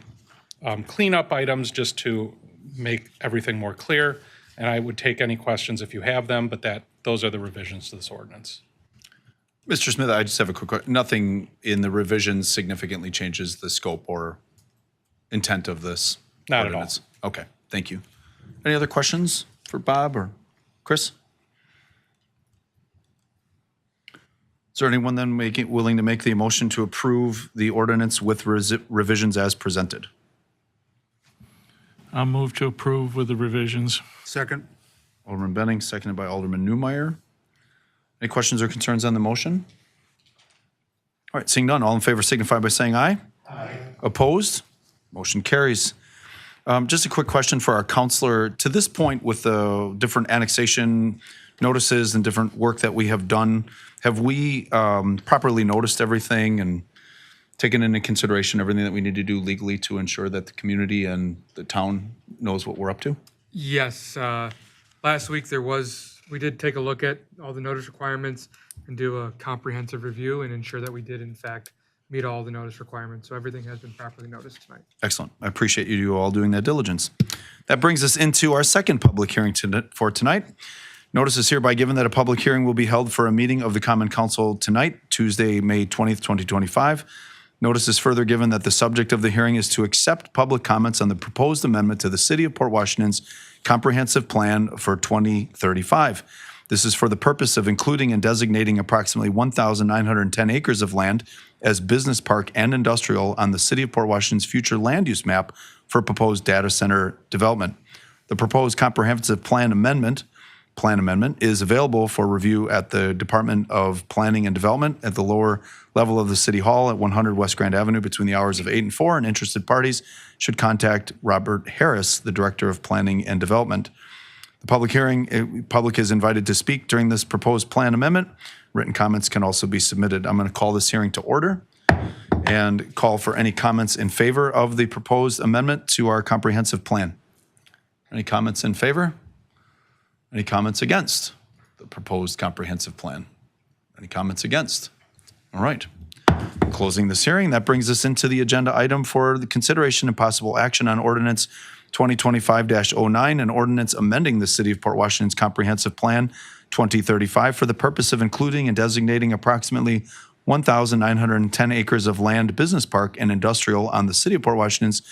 cleanup items just to make everything more clear. And I would take any questions if you have them, but those are the revisions to this ordinance. Mr. Smith, I just have a quick question. Nothing in the revisions significantly changes the scope or intent of this Not at all. ordinance? Okay, thank you. Any other questions for Bob or Chris? Is there anyone then willing to make the motion to approve the ordinance with revisions as presented? I'll move to approve with the revisions. Second. Alderman Benning, seconded by Alderman Newmeyer. Any questions or concerns on the motion? All right, seeing none, all in favor signify by saying aye. Aye. Opposed? Motion carries. Just a quick question for our counselor. To this point, with the different annexation notices and different work that we have done, have we properly noticed everything and taken into consideration everything that we need to do legally to ensure that the community and the town knows what we're up to? Yes, last week we did take a look at all the notice requirements and do a comprehensive review and ensure that we did in fact meet all the notice requirements. So everything has been properly noticed tonight. Excellent. I appreciate you all doing that diligence. That brings us into our second public hearing for tonight. Notice is hereby given that a public hearing will be held for a meeting of the Common Council tonight, Tuesday, May 20th, 2025. Notice is further given that the subject of the hearing is to accept public comments on the proposed amendment to the City of Port Washington's Comprehensive Plan for 2035. This is for the purpose of including and designating approximately 1,910 acres of land as business park and industrial on the City of Port Washington's future land use map for proposed data center development. The proposed comprehensive plan amendment is available for review at the Department of Planning and Development at the lower level of the City Hall at 100 West Grand Avenue between the hours of 8 and 4, and interested parties should contact Robert Harris, the Director of Planning and Development. The public is invited to speak during this proposed plan amendment. Written comments can also be submitted. I'm going to call this hearing to order and call for any comments in favor of the proposed amendment to our comprehensive plan. Any comments in favor? Any comments against the proposed comprehensive plan? Any comments against? All right. Closing this hearing, that brings us into the agenda item for the consideration and possible action on ordinance 2025-09, an ordinance amending the City of Port Washington's Comprehensive Plan 2035 for the purpose of including and designating approximately 1,910 acres of land, business park, and industrial on the City of Port Washington's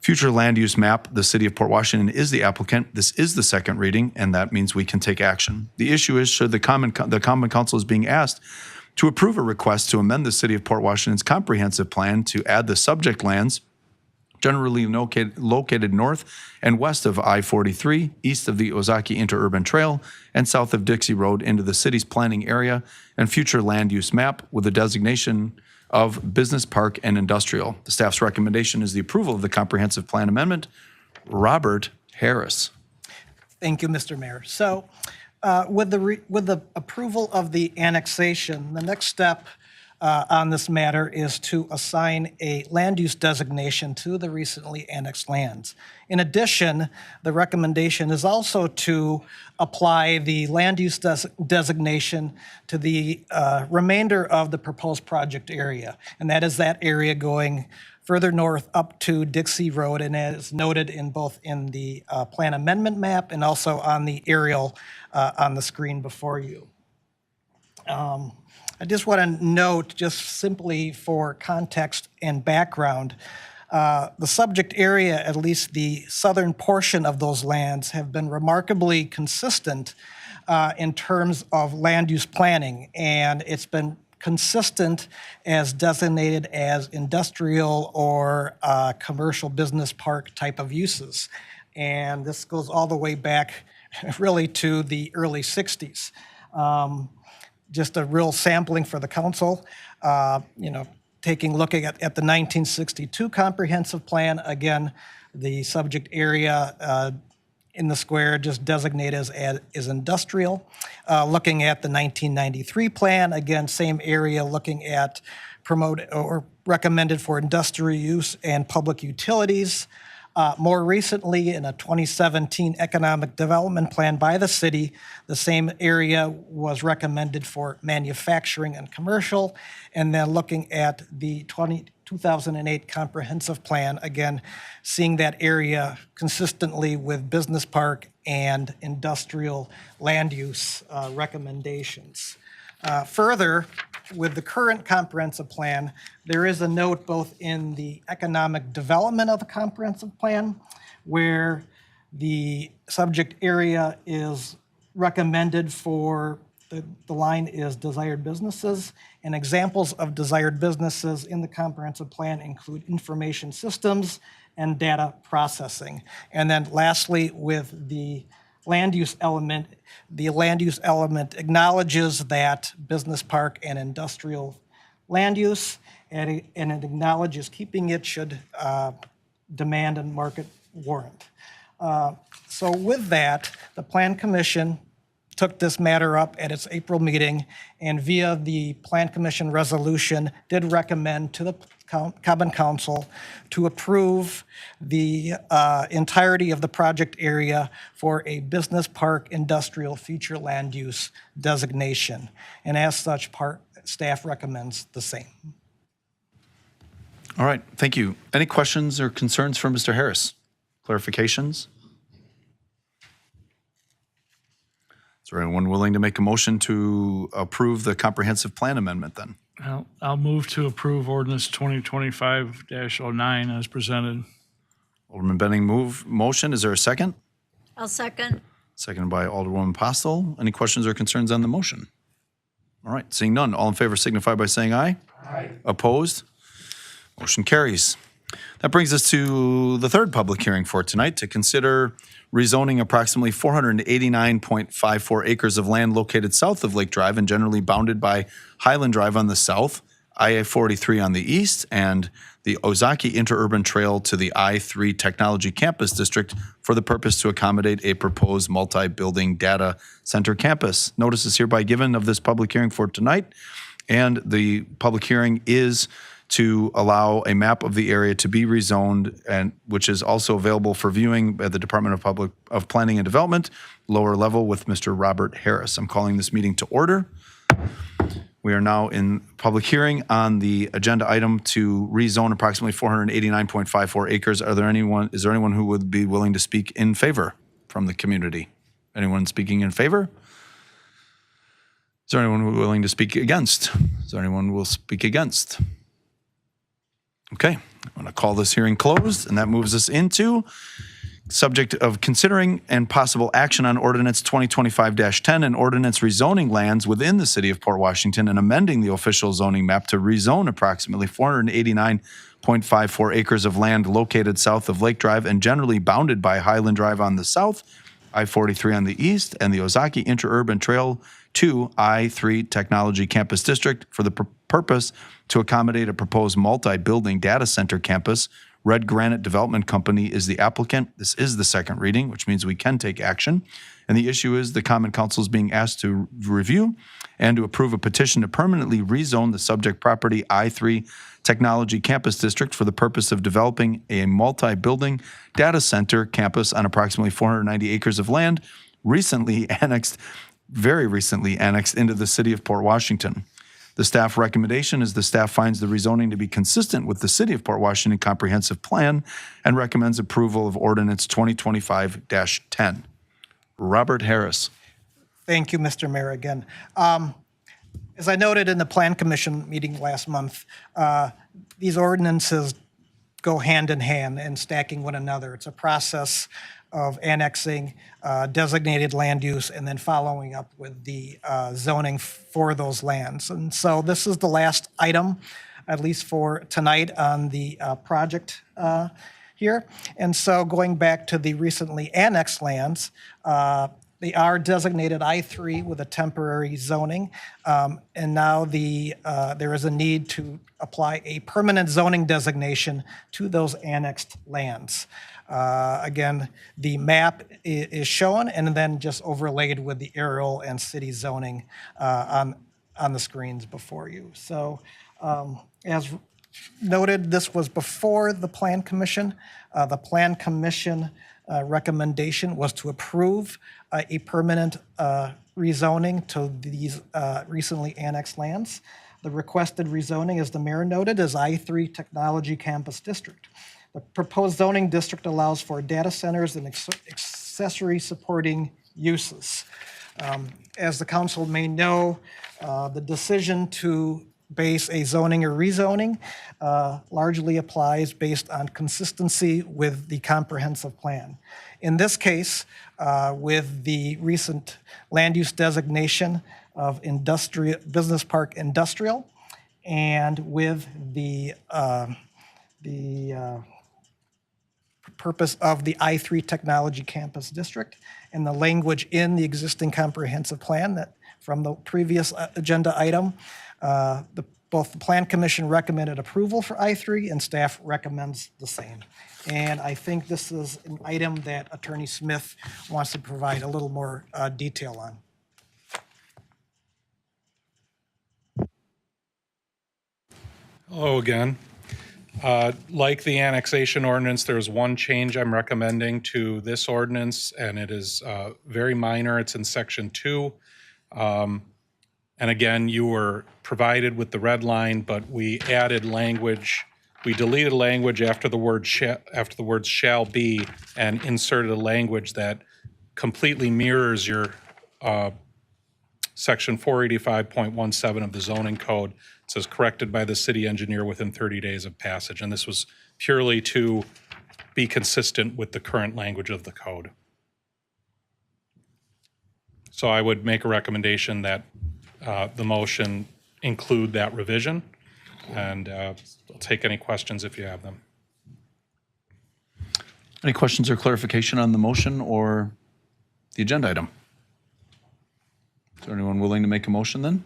future land use map. The City of Port Washington is the applicant. This is the second reading, and that means we can take action. The issue is, should the Common Council is being asked to approve a request to amend the City of Port Washington's comprehensive plan to add the subject lands generally located north and west of I-43, east of the Ozaki Interurban Trail, and south of Dixie Road into the city's planning area and future land use map with a designation of business park and industrial. The staff's recommendation is the approval of the comprehensive plan amendment. Robert Harris. Thank you, Mr. Mayor. So with the approval of the annexation, the next step on this matter is to assign a land use designation to the recently annexed lands. In addition, the recommendation is also to apply the land use designation to the remainder of the proposed project area, and that is that area going further north up to Dixie Road, and as noted in both in the plan amendment map and also on the aerial on the screen before you. I just want to note, just simply for context and background, the subject area, at least the southern portion of those lands, have been remarkably consistent in terms of land use planning, and it's been consistent as designated as industrial or commercial business park type of uses. And this goes all the way back really to the early 60s. Just a real sampling for the council, looking at the 1962 comprehensive plan. Again, the subject area in the square just designated as industrial. Looking at the 1993 plan, again, same area, looking at promote or recommended for industrial use and public utilities. More recently, in a 2017 economic development plan by the city, the same area was recommended for manufacturing and commercial. And then looking at the 2008 comprehensive plan, again, seeing that area consistently with business park and industrial land use recommendations. Further, with the current comprehensive plan, there is a note both in the economic development of the comprehensive plan where the subject area is recommended for, the line is desired businesses, and examples of desired businesses in the comprehensive plan include information systems and data processing. And then lastly, with the land use element, the land use element acknowledges that business park and industrial land use, and it acknowledges keeping it should demand and market warrant. So with that, the Plan Commission took this matter up at its April meeting, and via the Plan Commission resolution did recommend to the Common Council to approve the entirety of the project area for a business park industrial future land use designation. And as such, staff recommends the same. All right, thank you. Any questions or concerns for Mr. Harris? Clarifications? Is there anyone willing to make a motion to approve the comprehensive plan amendment then? I'll move to approve ordinance 2025-09 as presented. Alderman Benning motion. Is there a second? I'll second. Seconded by Alderwoman Postel. Any questions or concerns on the motion? All right, seeing none. All in favor signify by saying aye. Aye. Opposed? Motion carries. That brings us to the third public hearing for tonight to consider rezoning approximately 489.54 acres of land located south of Lake Drive and generally bounded by Highland Drive on the south, I-43 on the east, and the Ozaki Interurban Trail to the I-3 Technology Campus District for the purpose to accommodate a proposed multi-building data center campus. Notice is hereby given of this public hearing for tonight, and the public hearing is to allow a map of the area to be rezoned, and which is also available for viewing at the Department of Planning and Development, lower level, with Mr. Robert Harris. I'm calling this meeting to order. We are now in public hearing on the agenda item to rezone approximately 489.54 acres. Is there anyone who would be willing to speak in favor from the community? Anyone speaking in favor? Is there anyone willing to speak against? Is there anyone who will speak against? Okay, I'm going to call this hearing closed, and that moves us into subject of considering and possible action on ordinance 2025-10 and ordinance rezoning lands within the city of Port Washington and amending the official zoning map to rezone approximately 0.54 acres of land located south of Lake Drive and generally bounded by Highland Drive on the south, I-43 on the east, and the Ozaki Interurban Trail to I-3 Technology Campus District for the purpose to accommodate a proposed multi-building data center campus. Red Granite Development Company is the applicant. This is the second reading, which means we can take action. And the issue is the Common Council is being asked to review and to approve a petition to permanently rezone the subject property I-3 Technology Campus District for the purpose of developing a multi-building data center campus on approximately 490 acres of land very recently annexed into the city of Port Washington. The staff recommendation is the staff finds the rezoning to be consistent with the City of Port Washington Comprehensive Plan and recommends approval of Ordinance 2025-10. Robert Harris. Thank you, Mr. Mayor, again. As I noted in the Plan Commission meeting last month, these ordinances go hand in hand and stacking one another. It's a process of annexing designated land use and then following up with the zoning for those lands. And so this is the last item, at least for tonight, on the project here. And so going back to the recently annexed lands, they are designated I-3 with a temporary zoning. And now there is a need to apply a permanent zoning designation to those annexed lands. Again, the map is shown and then just overlaid with the aerial and city zoning on the screens before you. So as noted, this was before the Plan Commission. The Plan Commission recommendation was to approve a permanent rezoning to these recently annexed lands. The requested rezoning, as the mayor noted, is I-3 Technology Campus District. The proposed zoning district allows for data centers and accessory supporting uses. As the council may know, the decision to base a zoning or rezoning largely applies based on consistency with the comprehensive plan. In this case, with the recent land use designation of business park industrial, and with the purpose of the I-3 Technology Campus District and the language in the existing comprehensive plan that from the previous agenda item, both the Plan Commission recommended approval for I-3 and staff recommends the same. And I think this is an item that Attorney Smith wants to provide a little more detail on. Hello again. Like the annexation ordinance, there's one change I'm recommending to this ordinance, and it is very minor. It's in section 2. And again, you were provided with the red line, but we added language. We deleted language after the word shall be and inserted a language that completely mirrors your section 485.17 of the zoning code. It says corrected by the city engineer within 30 days of passage. And this was purely to be consistent with the current language of the code. So I would make a recommendation that the motion include that revision, and I'll take any questions if you have them. Any questions or clarification on the motion or the agenda item? Is there anyone willing to make a motion then?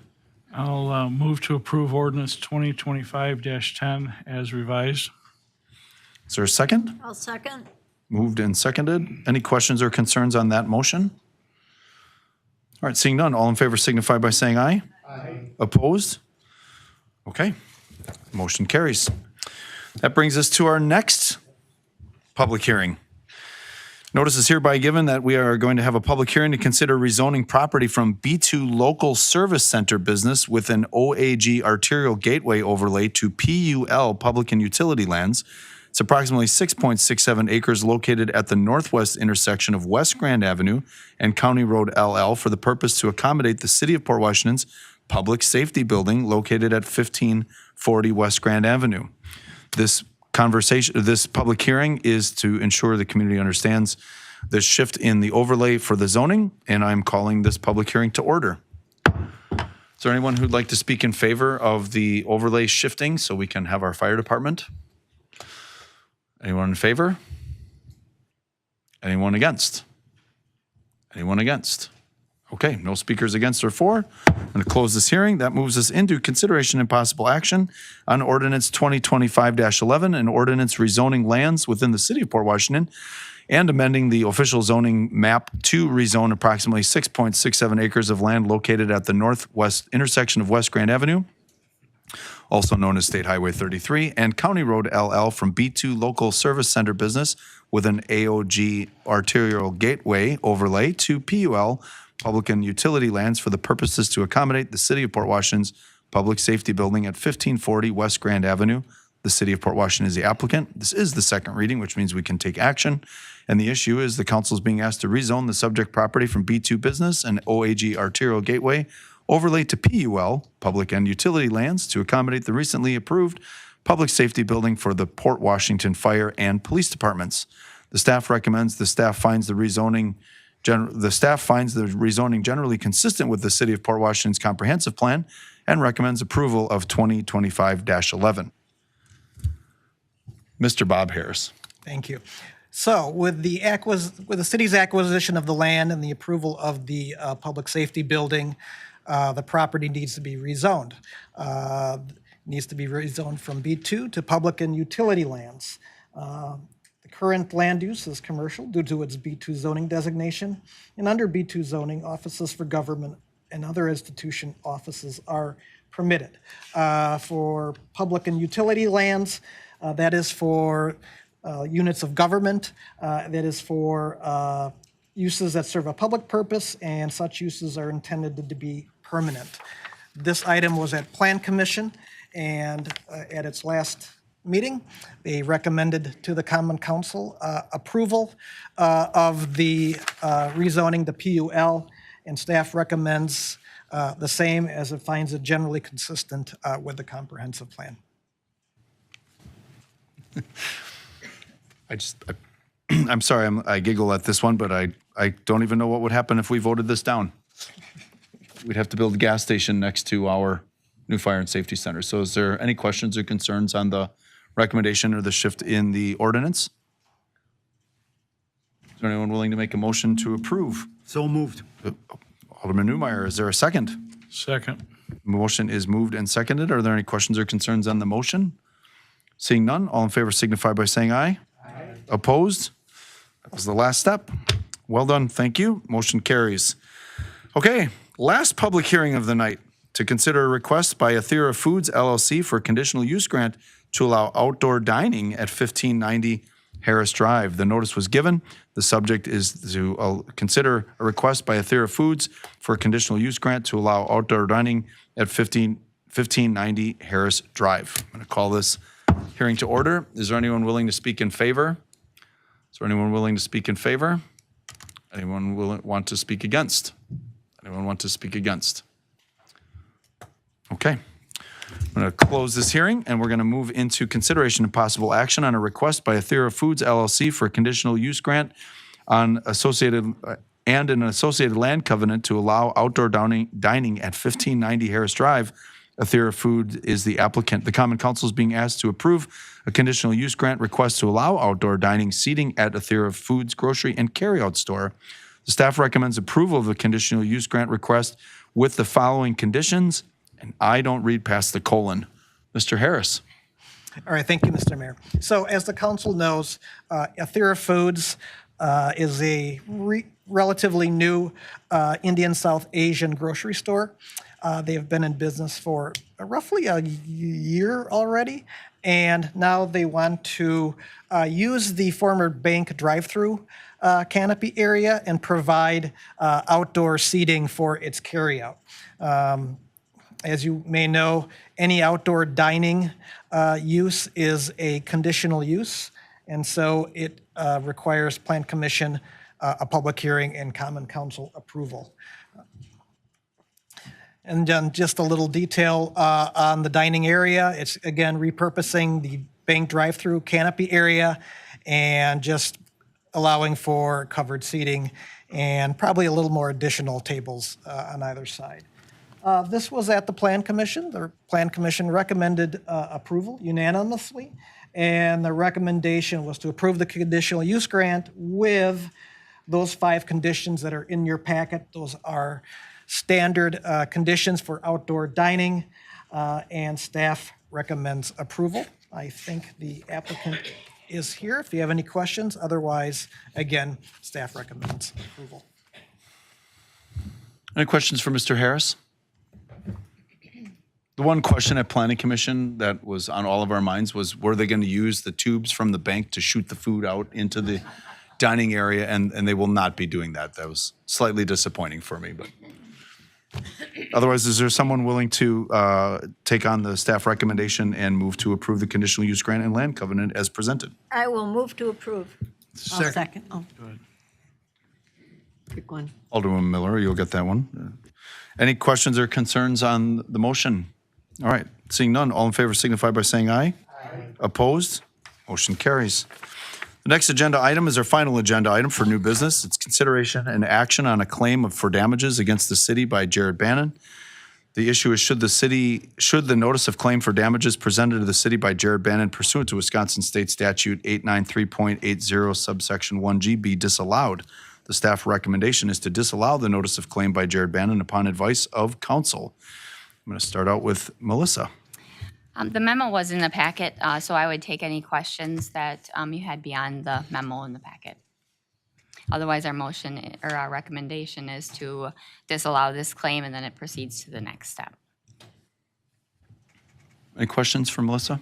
I'll move to approve ordinance 2025-10 as revised. Is there a second? I'll second. Moved and seconded. Any questions or concerns on that motion? All right, seeing none, all in favor signify by saying aye. Aye. Opposed? Okay, motion carries. That brings us to our next public hearing. Notice is hereby given that we are going to have a public hearing to consider rezoning property from B2 Local Service Center business with an OAG arterial gateway overlay to PUL Public and Utility Lands. It's approximately 6.67 acres located at the northwest intersection of West Grand Avenue and County Road LL for the purpose to accommodate the City of Port Washington's public safety building located at 1540 West Grand Avenue. This public hearing is to ensure the community understands the shift in the overlay for the zoning, and I'm calling this public hearing to order. Is there anyone who'd like to speak in favor of the overlay shifting so we can have our fire department? Anyone in favor? Anyone against? Anyone against? Okay, no speakers against or for. I'm going to close this hearing. That moves us into consideration and possible action on ordinance 2025-11, an ordinance rezoning lands within the city of Port Washington and amending the official zoning map to rezone approximately 6.67 acres of land located at the northwest intersection of West Grand Avenue, also known as State Highway 33, and County Road LL from B2 Local Service Center business with an AOG arterial gateway overlay to PUL public and utility lands for the purposes to accommodate the City of Port Washington's public safety building at 1540 West Grand Avenue. The City of Port Washington is the applicant. This is the second reading, which means we can take action. And the issue is the council is being asked to rezone the subject property from B2 business and OAG arterial gateway overlay to PUL, public and utility lands, to accommodate the recently approved public safety building for the Port Washington Fire and Police Departments. The staff recommends the staff finds the rezoning generally consistent with the City of Port Washington's comprehensive plan and recommends approval of 2025-11. Mr. Bob Harris. Thank you. So with the city's acquisition of the land and the approval of the public safety building, the property needs to be rezoned. Needs to be rezoned from B2 to public and utility lands. The current land use is commercial due to its B2 zoning designation. And under B2 zoning, offices for government and other institution offices are permitted. For public and utility lands, that is for units of government, that is for uses that serve a public purpose, and such uses are intended to be permanent. This item was at Plan Commission, and at its last meeting, they recommended to the Common Council approval of the rezoning the PUL, and staff recommends the same as it finds it generally consistent with the comprehensive plan. I'm sorry, I giggle at this one, but I don't even know what would happen if we voted this down. We'd have to build a gas station next to our new fire and safety center. So is there any questions or concerns on the recommendation or the shift in the ordinance? Is there anyone willing to make a motion to approve? So moved. Alderman Newmeyer, is there a second? Second. Motion is moved and seconded. Are there any questions or concerns on the motion? Seeing none, all in favor signify by saying aye. Aye. Opposed? That was the last step. Well done, thank you. Motion carries. Okay, last public hearing of the night to consider a request by Athera Foods LLC for a conditional use grant to allow outdoor dining at 1590 Harris Drive. The notice was given. The subject is to consider a request by Athera Foods for a conditional use grant to allow outdoor dining at 1590 Harris Drive. I'm going to call this hearing to order. Is there anyone willing to speak in favor? Is there anyone willing to speak in favor? Anyone want to speak against? Anyone want to speak against? Okay. I'm going to close this hearing, and we're going to move into consideration and possible action on a request by Athera Foods LLC for a conditional use grant on an associated land covenant to allow outdoor dining at 1590 Harris Drive. Athera Food is the applicant. The Common Council is being asked to approve a conditional use grant request to allow outdoor dining seating at Athera Foods grocery and carryout store. The staff recommends approval of the conditional use grant request with the following conditions, and I don't read past the colon. Mr. Harris. All right, thank you, Mr. Mayor. So as the council knows, Athera Foods is a relatively new Indian South Asian grocery store. They have been in business for roughly a year already, and now they want to use the former bank drive-through canopy area and provide outdoor seating for its carryout. As you may know, any outdoor dining use is a conditional use, and so it requires Plan Commission, a public hearing, and Common Council approval. And then just a little detail on the dining area. It's, again, repurposing the bank drive-through canopy area and just allowing for covered seating and probably a little more additional tables on either side. This was at the Plan Commission. The Plan Commission recommended approval unanimously, And the recommendation was to approve the conditional use grant with those 5 conditions that are in your packet. Those are standard conditions for outdoor dining, and staff recommends approval. I think the applicant is here if you have any questions. Otherwise, again, staff recommends approval. Any questions for Mr. Harris? The one question at Planning Commission that was on all of our minds was, were they going to use the tubes from the bank to shoot the food out into the dining area? And they will not be doing that. That was slightly disappointing for me, but otherwise, is there someone willing to take on the staff recommendation and move to approve the conditional use grant and land covenant as presented? I will move to approve. I'll second. Oh. Pick one. Alderman Miller, you'll get that one. Any questions or concerns on the motion? All right, seeing none, all in favor signify by saying aye. Aye. Opposed? Motion carries. The next agenda item is our final agenda item for new business. It's consideration and action on a claim for damages against the city by Jared Bannon. The issue is, should the notice of claim for damages presented to the city by Jared Bannon pursuant to Wisconsin State Statute 893.80 subsection 1G be disallowed? The staff recommendation is to disallow the notice of claim by Jared Bannon upon advice of counsel. I'm going to start out with Melissa. The memo was in the packet, so I would take any questions that you had beyond the memo in the packet. Otherwise, our motion or our recommendation is to disallow this claim, and then it proceeds to the next step. Any questions for Melissa?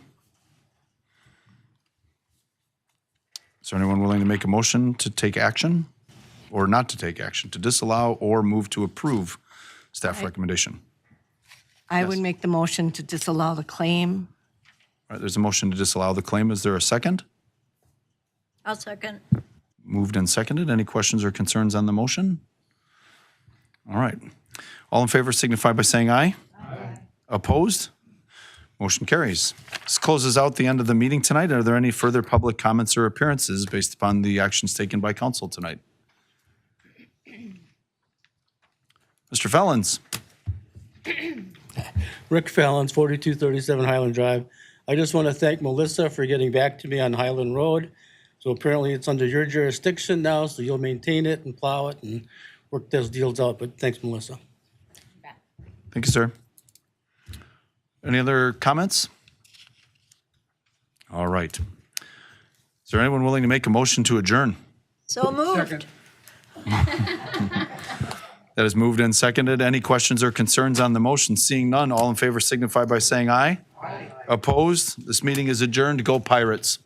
Is there anyone willing to make a motion to take action or not to take action, to disallow or move to approve staff recommendation? I would make the motion to disallow the claim. All right, there's a motion to disallow the claim. Is there a second? I'll second. Moved and seconded. Any questions or concerns on the motion? All right. All in favor signify by saying aye. Aye. Opposed? Motion carries. This closes out the end of the meeting tonight. Are there any further public comments or appearances based upon the actions taken by council tonight? Mr. Fellens. Rick Fallons, 4237 Highland Drive. I just want to thank Melissa for getting back to me on Highland Road. So apparently it's under your jurisdiction now, so you'll maintain it and plow it and work those deals out. But thanks, Melissa. Thank you, sir. Any other comments? All right. Is there anyone willing to make a motion to adjourn? So moved. That is moved and seconded. Any questions or concerns on the motion? Seeing none, all in favor signify by saying aye. Aye. Opposed? This meeting is adjourned. Go Pirates.